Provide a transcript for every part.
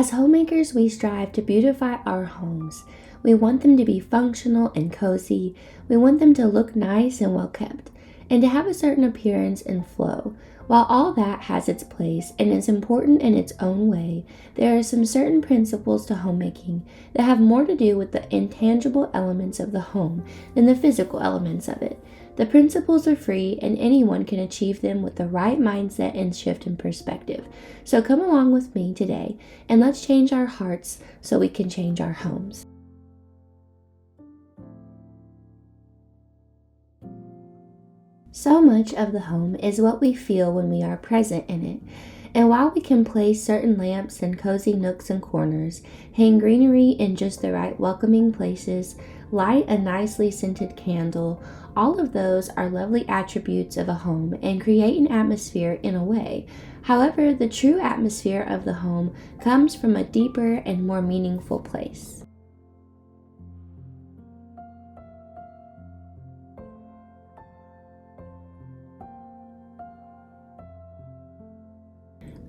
As homemakers, we strive to beautify our homes. We want them to be functional and cozy. We want them to look nice and well kept, and to have a certain appearance and flow. While all that has its place and is important in its own way, there are some certain principles to homemaking that have more to do with the intangible elements of the home than the physical elements of it. The principles are free, and anyone can achieve them with the right mindset and shift in perspective. So come along with me today, and let's change our hearts so we can change our homes. So much of the home is what we feel when we are present in it. And while we can place certain lamps in cozy nooks and corners, hang greenery in just the right welcoming places, light a nicely scented candle, all of those are lovely attributes of a home and create an atmosphere in a way. However, the true atmosphere of the home comes from a deeper and more meaningful place.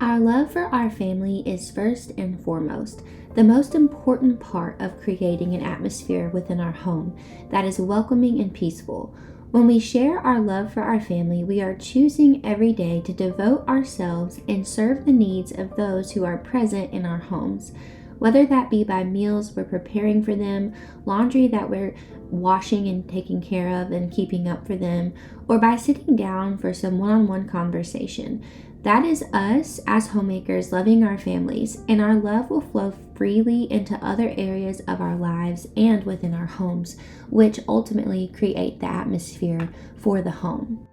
Our love for our family is first and foremost the most important part of creating an atmosphere within our home that is welcoming and peaceful. When we share our love for our family, we are choosing every day to devote ourselves and serve the needs of those who are present in our homes. Whether that be by meals we're preparing for them, laundry that we're washing and taking care of and keeping up for them, or by sitting down for some one-on-one conversation. That is us as homemakers loving our families, and our love will flow freely into other areas of our lives and within our homes, which ultimately create the atmosphere for the home.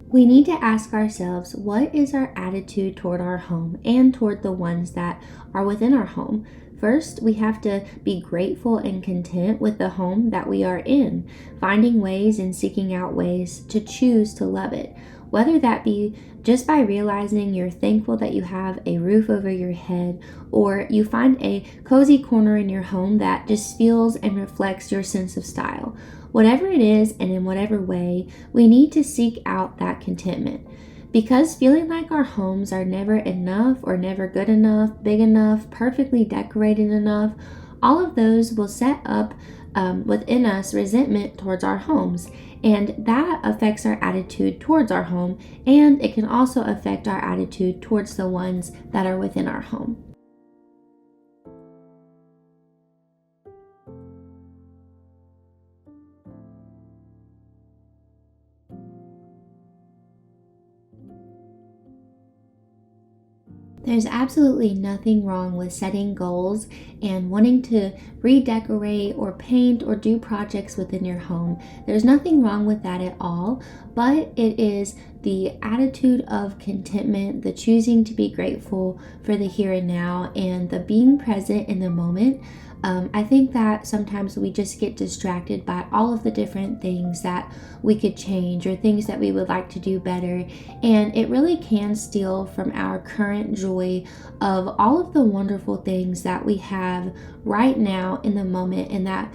We need to ask ourselves, what is our attitude toward our home and toward the ones that are within our home? First, we have to be grateful and content with the home that we are in, finding ways and seeking out ways to choose to love it. Whether that be just by realizing you're thankful that you have a roof over your head, or you find a cozy corner in your home that just feels and reflects your sense of style. Whatever it is and in whatever way, we need to seek out that contentment. Because feeling like our homes are never enough or never good enough, big enough, perfectly decorated enough, all of those will set up within us resentment towards our homes. And that affects our attitude towards our home, and it can also affect our attitude towards the ones that are within our home. There's absolutely nothing wrong with setting goals and wanting to redecorate or paint or do projects within your home. There's nothing wrong with that at all, but it is the attitude of contentment, the choosing to be grateful for the here and now, and the being present in the moment. I think that sometimes we just get distracted by all of the different things that we could change or things that we would like to do better, and it really can steal from our current joy of all of the wonderful things that we have right now in the moment, and that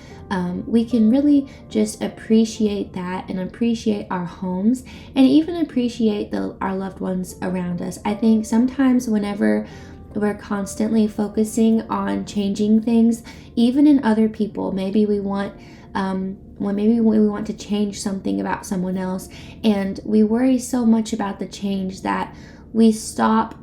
we can really just appreciate that and appreciate our homes and even appreciate our loved ones around us. I think sometimes whenever we're constantly focusing on changing things, even in other people. Maybe we want maybe we want to change something about someone else, and we worry so much about the change that we stop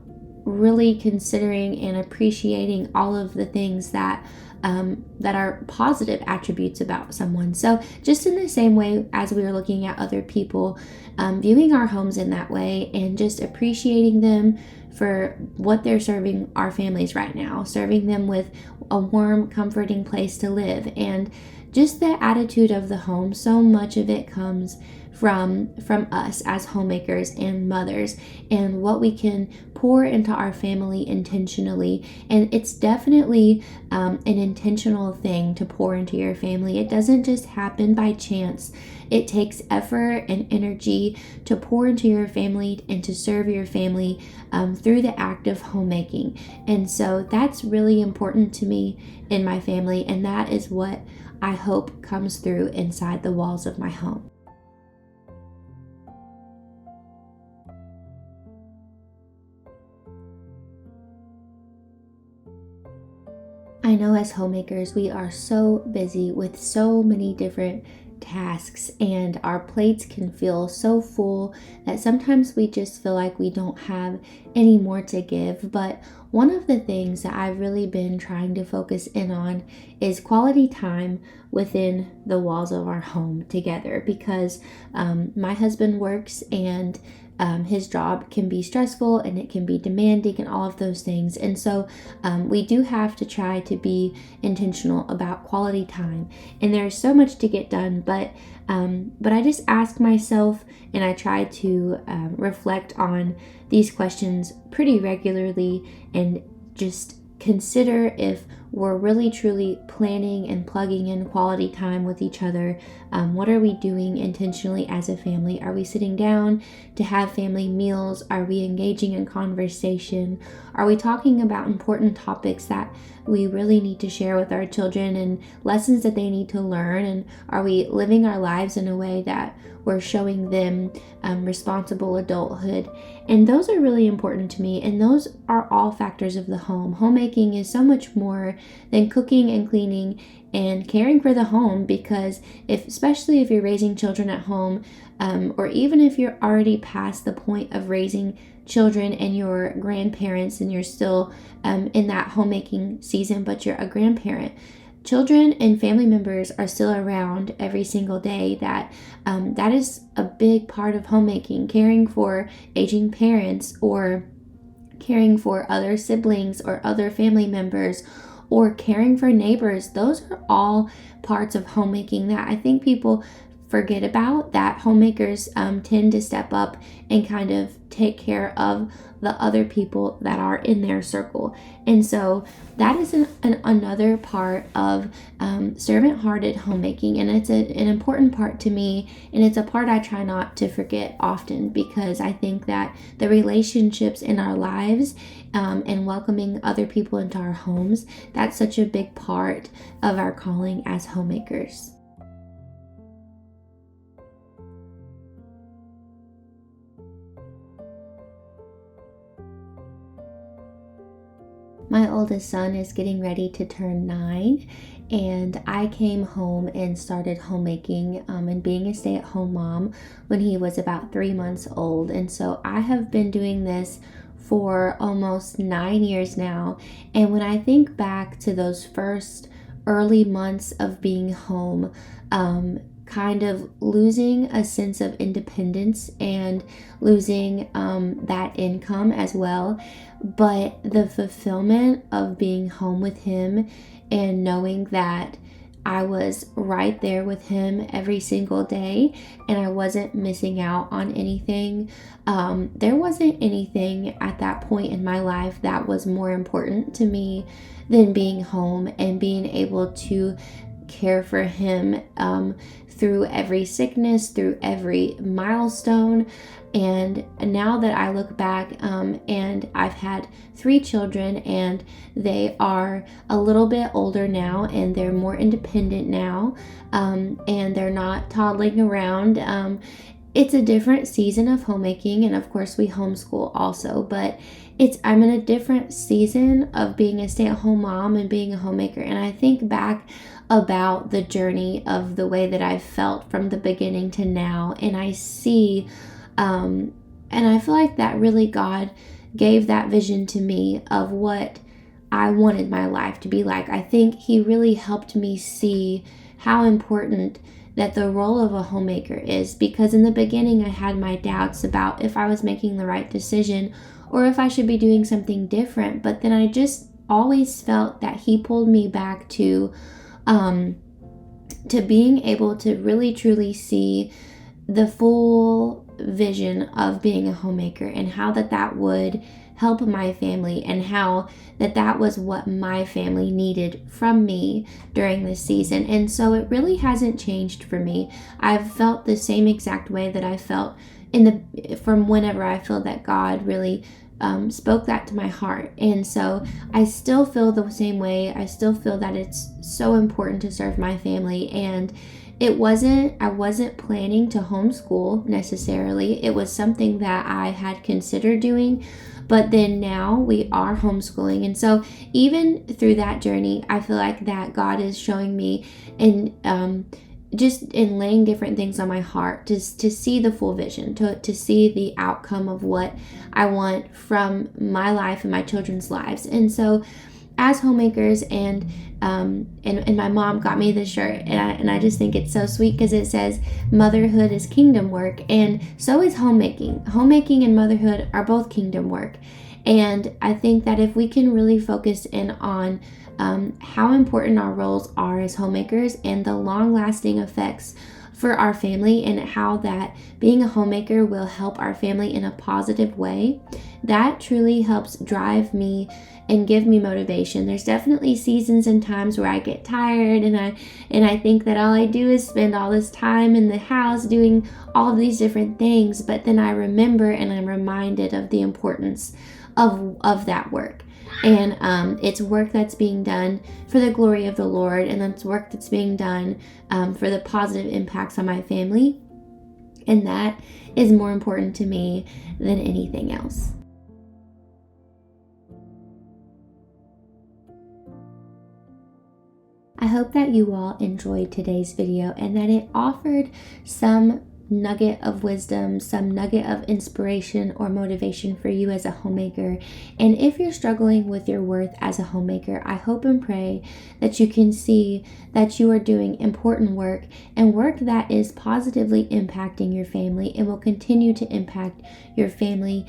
really considering and appreciating all of the things that are positive attributes about someone. So just in the same way as we are looking at other people, viewing our homes in that way and just appreciating them for what they're serving our families right now, serving them with a warm, comforting place to live. And just the attitude of the home, so much of it comes from us as homemakers and mothers, and what we can pour into our family intentionally. And it's definitely an intentional thing to pour into your family. It doesn't just happen by chance. It takes effort and energy to pour into your family and to serve your family through the act of homemaking. And so that's really important to me in my family, and that is what I hope comes through inside the walls of my home. I know as homemakers, we are so busy with so many different tasks, and our plates can feel so full that sometimes we just feel like we don't have any more to give. But one of the things that I've really been trying to focus in on is quality time within the walls of our home together, because my husband works, and his job can be stressful and it can be demanding and all of those things. And so we do have to try to be intentional about quality time. And there's so much to get done, but I just ask myself, and I try to reflect on these questions pretty regularly, and just consider if we're really truly planning and plugging in quality time with each other. What are we doing intentionally as a family? Are we sitting down to have family meals? Are we engaging in conversation? Are we talking about important topics that we really need to share with our children and lessons that they need to learn? And are we living our lives in a way that we're showing them responsible adulthood? And those are really important to me, and those are all factors of the home. Homemaking is so much more than cooking and cleaning and caring for the home, because especially if you're raising children at home, or even if you're already past the point of raising children and you're grandparents and you're still in that homemaking season, but you're a grandparent, children and family members are still around every single day. That is a big part of homemaking, caring for aging parents, or caring for other siblings or other family members, or caring for neighbors. Those are all parts of homemaking that I think people forget about, that homemakers tend to step up and kind of take care of the other people that are in their circle. And so that is another part of servant-hearted homemaking, and it's an important part to me, and it's a part I try not to forget often, because I think that the relationships in our lives and welcoming other people into our homes, that's such a big part of our calling as homemakers. My oldest son is getting ready to turn 9, and I came home and started homemaking and being a stay-at-home mom when he was about 3 months old. And so I have been doing this for almost 9 years now. And when I think back to those first early months of being home, kind of losing a sense of independence and losing that income as well. But the fulfillment of being home with him and knowing that I was right there with him every single day and I wasn't missing out on anything. There wasn't anything at that point in my life that was more important to me than being home and being able to care for him through every sickness, through every milestone. And now that I look back, and I've had 3 children, and they are a little bit older now, and they're more independent now, and they're not toddling around. It's a different season of homemaking, and of course we homeschool also, but I'm in a different season of being a stay-at-home mom and being a homemaker. And I think back about the journey of the way that I've felt from the beginning to now, and I see and I feel like that really God gave that vision to me of what I wanted my life to be like. I think He really helped me see how important that the role of a homemaker is, because in the beginning I had my doubts about if I was making the right decision or if I should be doing something different. But then I just always felt that He pulled me back to being able to really truly see the full vision of being a homemaker, and how that would help my family, and how that was what my family needed from me during this season. And so it really hasn't changed for me. I've felt the same exact way that I felt from whenever I feel that God really spoke that to my heart. And so I still feel the same way. I still feel that it's so important to serve my family. And I wasn't planning to homeschool necessarily. It was something that I had considered doing, but then now we are homeschooling. And so even through that journey, I feel like that God is showing me, and just in laying different things on my heart to see the full vision, to see the outcome of what I want from my life and my children's lives. And so as homemakers, and my mom got me this shirt, and I just think it's so sweet because it says motherhood is kingdom work, and so is homemaking. Homemaking and motherhood are both kingdom work. And I think that if we can really focus in on how important our roles are as homemakers and the long-lasting effects for our family, and how that being a homemaker will help our family in a positive way, that truly helps drive me and give me motivation. There's definitely seasons and times where I get tired, and I think that all I do is spend all this time in the house doing all of these different things, but then I remember and I'm reminded of the importance of that work. And it's work that's being done for the glory of the Lord, and that's work that's being done for the positive impacts on my family. And that is more important to me than anything else. I hope that you all enjoyed today's video and that it offered some nugget of wisdom, some nugget of inspiration or motivation for you as a homemaker. And if you're struggling with your worth as a homemaker, I hope and pray that you can see that you are doing important work, and work that is positively impacting your family and will continue to impact your family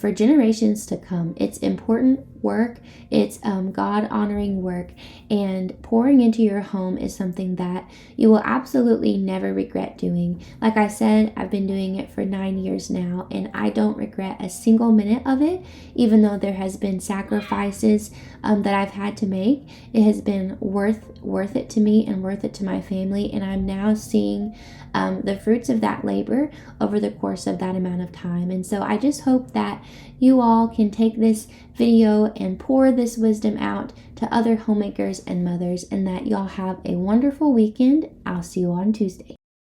for generations to come. It's important work. It's God-honoring work, and pouring into your home is something that you will absolutely never regret doing. Like I said, I've been doing it for 9 years now, and I don't regret a single minute of it, even though there has been sacrifices that I've had to make. It has been worth it to me and worth it to my family, and I'm now seeing the fruits of that labor over the course of that amount of time. And so I just hope that you all can take this video and pour this wisdom out to other homemakers and mothers, and that y'all have a wonderful weekend. I'll see you on Tuesday.